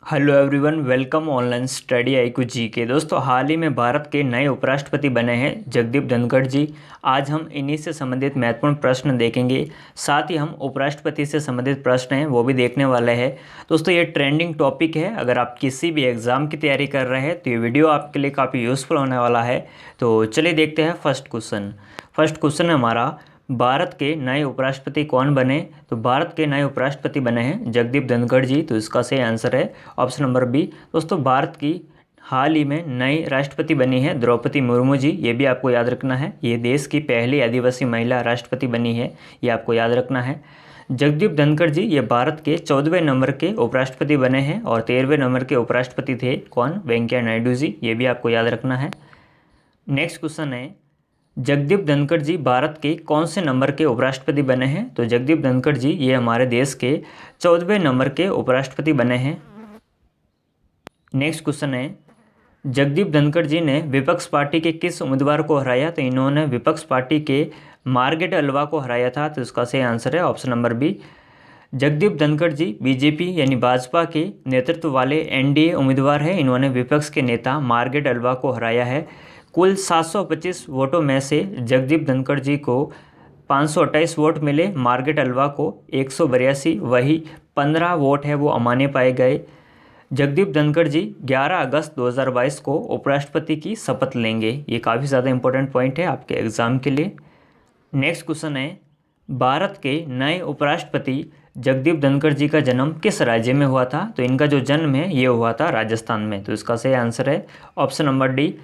Hello everyone, welcome online study IQ जी के। दोस्तों, हाल ही में भारत के नए उपराष्ट्रपति बने हैं जगदीप धनखड़ जी। आज हम इन्हीं से संबंधित महत्वपूर्ण प्रश्न देखेंगे। साथ ही हम उपराष्ट्रपति से संबंधित प्रश्न हैं वो भी देखने वाले हैं। दोस्तों, ये ट्रेंडिंग टॉपिक है। अगर आप किसी भी एग्ज़ाम की तैयारी कर रहे हैं तो ये वीडियो आपके लिए काफ़ी यूज़फुल होने वाला है। तो चलिए देखते हैं फर्स्ट क्वेश्चन है हमारा, भारत के नए उपराष्ट्रपति कौन बने? तो भारत के नए उपराष्ट्रपति बने हैं जगदीप धनखड़ जी। तो इसका सही आंसर है ऑप्शन नंबर बी। दोस्तों, भारत की हाल ही में नई राष्ट्रपति बनी है द्रौपदी मुर्मू जी। ये भी आपको याद रखना है। ये देश की पहली आदिवासी महिला राष्ट्रपति बनी है, ये आपको याद रखना है। जगदीप धनखड़ जी ये भारत के 14वें नंबर के उपराष्ट्रपति बने हैं और 13वें नंबर के उपराष्ट्रपति थे कौन? वेंकैया नायडू जी। ये भी आपको याद रखना है। नेक्स्ट क्वेश्चन है, जगदीप धनखड़ जी भारत के कौन से नंबर के उपराष्ट्रपति बने हैं? तो जगदीप धनखड़ जी ये हमारे देश के 14वें नंबर के उपराष्ट्रपति बने हैं। नेक्स्ट क्वेश्चन है, जगदीप धनखड़ जी ने विपक्ष पार्टी के किस उम्मीदवार को हराया? तो इन्होंने विपक्ष पार्टी के मार्गरेट अल्वा को हराया था। तो इसका सही आंसर है option number B. Jagdeep Dhankhar ji BJP यानी भाजपा के नेतृत्व वाले NDA उम्मीदवार हैं। इन्होंने विपक्ष के नेता मार्गरेट अल्वा को हराया है। कुल 725 वोटों में से जगदीप धनखड़ जी को 528 वोट मिले, मार्गरेट अल्वा को 182, वही 15 वोट है वो अमान्य पाए गए। जगदीप धनखड़ जी 11 अगस्त 2022 को उपराष्ट्रपति की शपथ लेंगे। ये काफ़ी ज़्यादा इंपॉर्टेंट पॉइंट है आपके एग्ज़ाम के लिए। नेक्स्ट क्वेश्चन है, भारत के नए उपराष्ट्रपति जगदीप धनखड़ जी का जन्म किस राज्य में हुआ था? तो इनका जो जन्म है ये हुआ था राजस्थान में। तो इसका सही आंसर है ऑप्शन नंबर डी।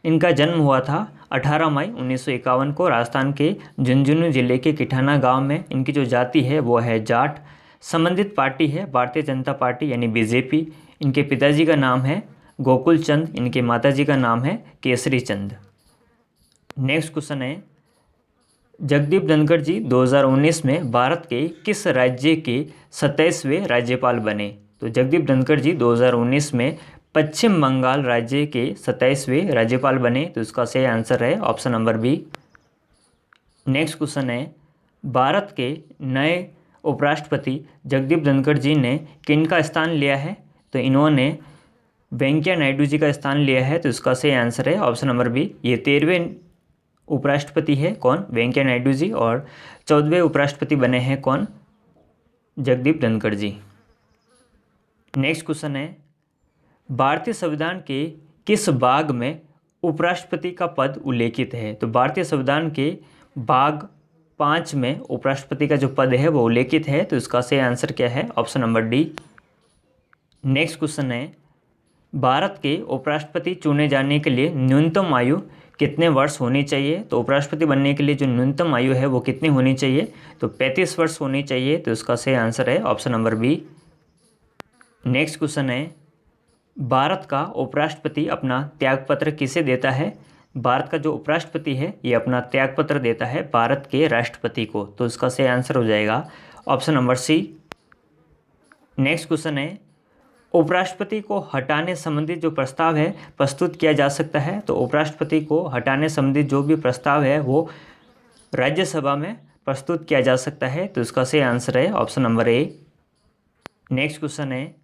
इनका जन्म हुआ था 18 मई 1951 को राजस्थान के झुंझुनू जिले के किठाना गांव में। इनकी जो जाति है वो है जाट। संबंधित पार्टी है भारतीय जनता पार्टी यानी BJP। इनके पिताजी का नाम है गोकुल चंद, इनके माताजी का नाम है केसरी चंद। नेक्स्ट क्वेश्चन है, जगदीप धनखड़ जी 2019 में भारत के किस राज्य के 27वें राज्यपाल बने? तो जगदीप धनखड़ जी 2019 में पश्चिम बंगाल राज्य के 27वें राज्यपाल बने। तो इसका सही आंसर है option number B. Next question है, भारत के नए उपराष्ट्रपति जगदीप धनखड़ जी ने किन का स्थान लिया है? तो इन्होंने वेंकैया नायडू जी का स्थान लिया है। तो इसका सही आंसर है ऑप्शन नंबर बी। ये 13वें उपराष्ट्रपति है कौन? वेंकैया नायडू जी। और 14वें उपराष्ट्रपति बने हैं कौन? जगदीप धनखड़ जी। नेक्स्ट क्वेश्चन है, भारतीय संविधान के किस भाग में उपराष्ट्रपति का पद उल्लेखित है? तो भारतीय संविधान के भाग 5 में उपराष्ट्रपति का जो पद है वो उल्लेखित है। तो इसका सही आंसर क्या है? Option number D. Next question है, भारत के उपराष्ट्रपति चुने जाने के लिए न्यूनतम आयु कितने वर्ष होनी चाहिए? तो उपराष्ट्रपति बनने के लिए जो न्यूनतम आयु है वो कितनी होनी चाहिए? तो 35 वर्ष होनी चाहिए। तो इसका सही आंसर है option number B. Next question है, भारत का उपराष्ट्रपति अपना त्यागपत्र किसे देता है? भारत का जो उपराष्ट्रपति है ये अपना त्यागपत्र देता है भारत के राष्ट्रपति को। तो इसका सही आंसर हो जाएगा option number C. Next question है, उपराष्ट्रपति को हटाने संबंधित जो प्रस्ताव है प्रस्तुत किया जा सकता है? तो उपराष्ट्रपति को हटाने संबंधित जो भी प्रस्ताव है वो राज्यसभा में प्रस्तुत किया जा सकता है। तो इसका सही आंसर है option number A. Next question है,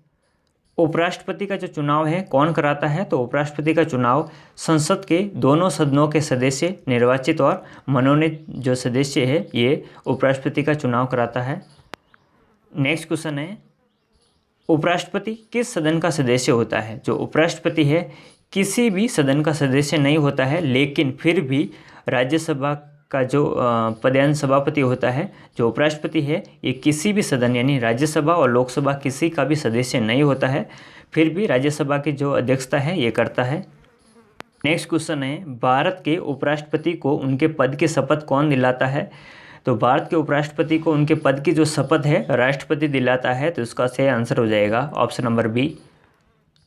उपराष्ट्रपति का जो चुनाव है कौन कराता है? तो उपराष्ट्रपति का चुनाव संसद के दोनों सदनों के सदस्य, निर्वाचित और मनोनीत जो सदस्य है ये उपराष्ट्रपति का चुनाव कराता है। नेक्स्ट क्वेश्चन है, उपराष्ट्रपति किस सदन का सदस्य होता है? जो उपराष्ट्रपति है किसी भी सदन का सदस्य नहीं होता है, लेकिन फिर भी राज्यसभा का जो पदेन सभापति होता है, जो उपराष्ट्रपति है ये किसी भी सदन यानी राज्यसभा और लोकसभा किसी का भी सदस्य नहीं होता है, फिर भी राज्यसभा की जो अध्यक्षता है ये करता है। नेक्स्ट क्वेश्चन है, भारत के उपराष्ट्रपति को उनके पद की शपथ कौन दिलाता है? तो भारत के उपराष्ट्रपति को उनके पद की जो शपथ है राष्ट्रपति दिलाता है। तो इसका सही आंसर हो जाएगा option number B.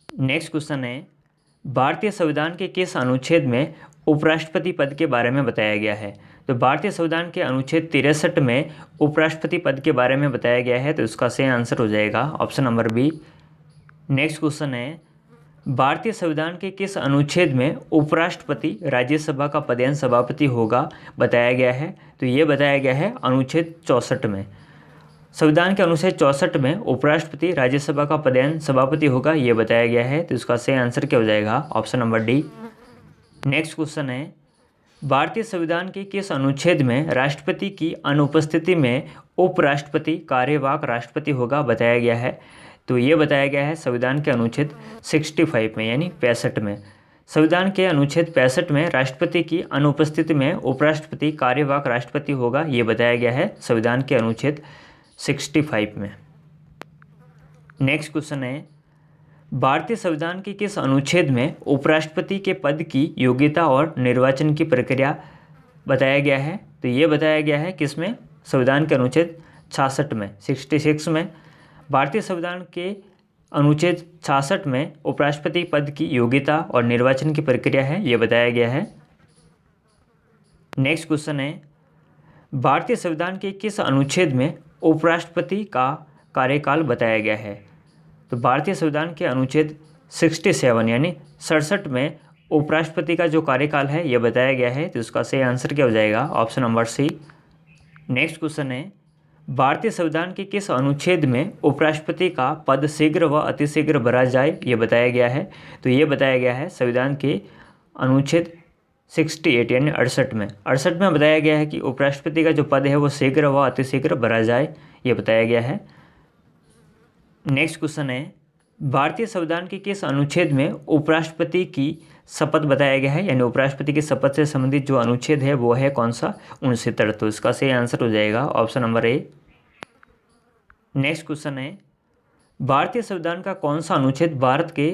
Next question है, भारतीय संविधान के किस अनुच्छेद में उपराष्ट्रपति पद के बारे में बताया गया है? तो भारतीय संविधान के अनुच्छेद 63 में उपराष्ट्रपति पद के बारे में बताया गया है। तो इसका सही आंसर हो जाएगा option number B. Next question है, भारतीय संविधान के किस अनुच्छेद में उपराष्ट्रपति राज्यसभा का पदेन सभापति होगा बताया गया है? तो ये बताया गया है अनुच्छेद 64 में। संविधान के अनुच्छेद 64 में उपराष्ट्रपति राज्यसभा का पदेन सभापति होगा, ये बताया गया है। तो इसका सही आंसर क्या हो जाएगा? Option number D. Next question है, भारतीय संविधान के किस अनुच्छेद में राष्ट्रपति की अनुपस्थिति में उपराष्ट्रपति कार्यवाहक राष्ट्रपति होगा, बताया गया है। तो ये बताया गया है संविधान के अनुच्छेद 65 में, यानी 65 में। संविधान के अनुच्छेद 65 में राष्ट्रपति की अनुपस्थिति में उपराष्ट्रपति कार्यवाहक राष्ट्रपति होगा, ये बताया गया है संविधान के अनुच्छेद 65 में। नेक्स्ट क्वेश्चन है, भारतीय संविधान के किस अनुच्छेद में उपराष्ट्रपति के पद की योग्यता और निर्वाचन की प्रक्रिया बताया गया है? तो ये बताया गया है किसमें? संविधान के अनुच्छेद 66 में, 66 में। भारतीय संविधान के अनुच्छेद 66 में उपराष्ट्रपति पद की योग्यता और निर्वाचन की प्रक्रिया है, ये बताया गया है। नेक्स्ट क्वेश्चन है, भारतीय संविधान के किस अनुच्छेद में उपराष्ट्रपति का कार्यकाल बताया गया है? तो भारतीय संविधान के अनुच्छेद 67 यानी 67 में उपराष्ट्रपति का जो कार्यकाल है ये बताया गया है। तो इसका सही आंसर क्या हो जाएगा? Option number C. Next question है, भारतीय संविधान के किस अनुच्छेद में उपराष्ट्रपति का पद शीघ्र व अतिशीघ्र भरा जाए, ये बताया गया है? तो ये बताया गया है संविधान के अनुच्छेद 68 यानी 68 में। 68 में बताया गया है कि उपराष्ट्रपति का जो पद है वो शीघ्र व अतिशीघ्र भरा जाए, ये बताया गया है। नेक्स्ट क्वेश्चन है, भारतीय संविधान के किस अनुच्छेद में उपराष्ट्रपति की शपथ बताया गया है? यानी उपराष्ट्रपति की शपथ से संबंधित जो अनुच्छेद है वो है कौन सा? 69। तो इसका सही आंसर हो जाएगा option number A. Next question है, भारतीय संविधान का कौन सा अनुच्छेद भारत के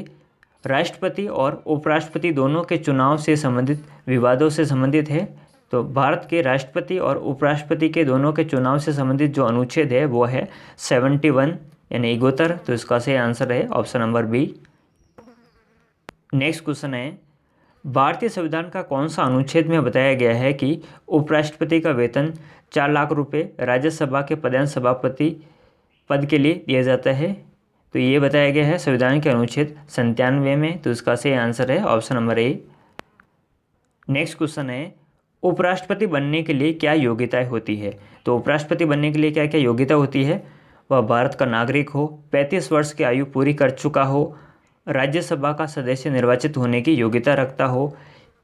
राष्ट्रपति और उपराष्ट्रपति दोनों के चुनाव से संबंधित विवादों से संबंधित है? तो भारत के राष्ट्रपति और उपराष्ट्रपति के दोनों के चुनाव से संबंधित जो अनुच्छेद है वो है 71 यानी 71। तो इसका सही आंसर है option number B. Next question है, भारतीय संविधान का कौन सा अनुच्छेद में बताया गया है कि उपराष्ट्रपति का वेतन 4 लाख रुपए राज्यसभा के पदेन सभापति पद के लिए दिया जाता है? तो ये बताया गया है संविधान के अनुच्छेद 97 में। तो इसका सही आंसर है option number A. Next question है, उपराष्ट्रपति बनने के लिए क्या योग्यताएं होती है? तो उपराष्ट्रपति बनने के लिए क्या क्या योग्यता होती है? वह भारत का नागरिक हो, 35 वर्ष की आयु पूरी कर चुका हो, राज्यसभा का सदस्य निर्वाचित होने की योग्यता रखता हो,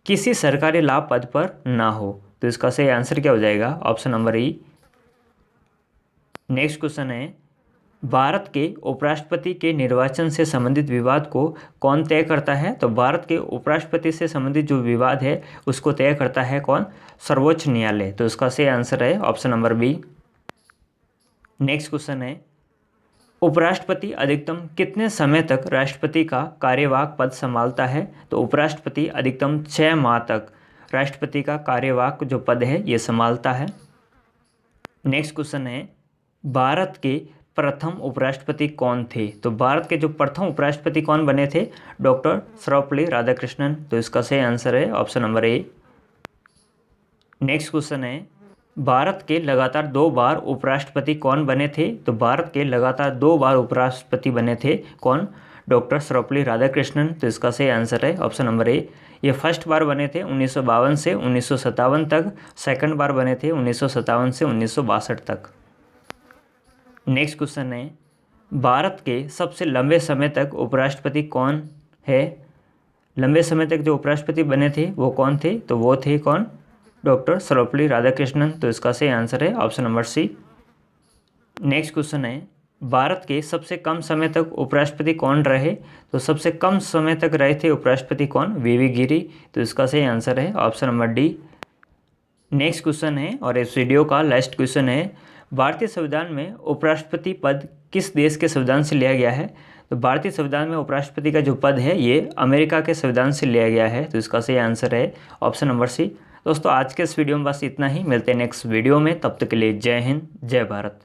किसी सरकारी लाभ पद पर ना हो। तो इसका सही आंसर क्या हो जाएगा? ऑप्शन नंबर ई। नेक्स्ट क्वेश्चन है, भारत के उपराष्ट्रपति के निर्वाचन से संबंधित विवाद को कौन तय करता है? तो भारत के उपराष्ट्रपति से संबंधित जो विवाद है उसको तय करता है कौन? सर्वोच्च न्यायालय। तो इसका सही आंसर है option number B. Next question है, उपराष्ट्रपति अधिकतम कितने समय तक राष्ट्रपति का कार्यवाहक पद संभालता है? तो उपराष्ट्रपति अधिकतम 6 माह तक राष्ट्रपति का कार्यवाहक जो पद है ये संभालता है। नेक्स्ट क्वेश्चन है, भारत के प्रथम उपराष्ट्रपति कौन थे? तो भारत के जो प्रथम उपराष्ट्रपति कौन बने थे? डॉक्टर सर्वपल्ली राधाकृष्णन। तो इसका सही आंसर है option number A. Next question है, भारत के लगातार 2 बार उपराष्ट्रपति कौन बने थे? तो भारत के लगातार 2 बार उपराष्ट्रपति बने थे कौन? डॉक्टर सर्वपल्ली राधाकृष्णन। तो इसका सही आंसर है ऑप्शन नंबर ए। ये फर्स्ट बार बने थे 1952 से 1957 तक, सेकंड बार बने थे 1957 से 1962 तक। नेक्स्ट क्वेश्चन है, भारत के सबसे लंबे समय तक उपराष्ट्रपति कौन है? लंबे समय तक जो उपराष्ट्रपति बने थे वो कौन थे? तो वो थे कौन? डॉक्टर सर्वपल्ली राधाकृष्णन। तो इसका सही आंसर है option number C. Next question है, भारत के सबसे कम समय तक उपराष्ट्रपति कौन रहे? तो सबसे कम समय तक रहे थे उपराष्ट्रपति कौन? वी गिरी। तो इसका सही आंसर है option number D. Next question है और इस वीडियो का लास्ट क्वेश्चन है, भारतीय संविधान में उपराष्ट्रपति पद किस देश के संविधान से लिया गया है? तो भारतीय संविधान में उपराष्ट्रपति का जो पद है ये अमेरिका के संविधान से लिया गया है। तो इसका सही आंसर है ऑप्शन नंबर सी। दोस्तों आज के इस वीडियो में बस इतना ही, मिलते हैं नेक्स्ट वीडियो में, तब तक के लिए जय हिंद जय भारत।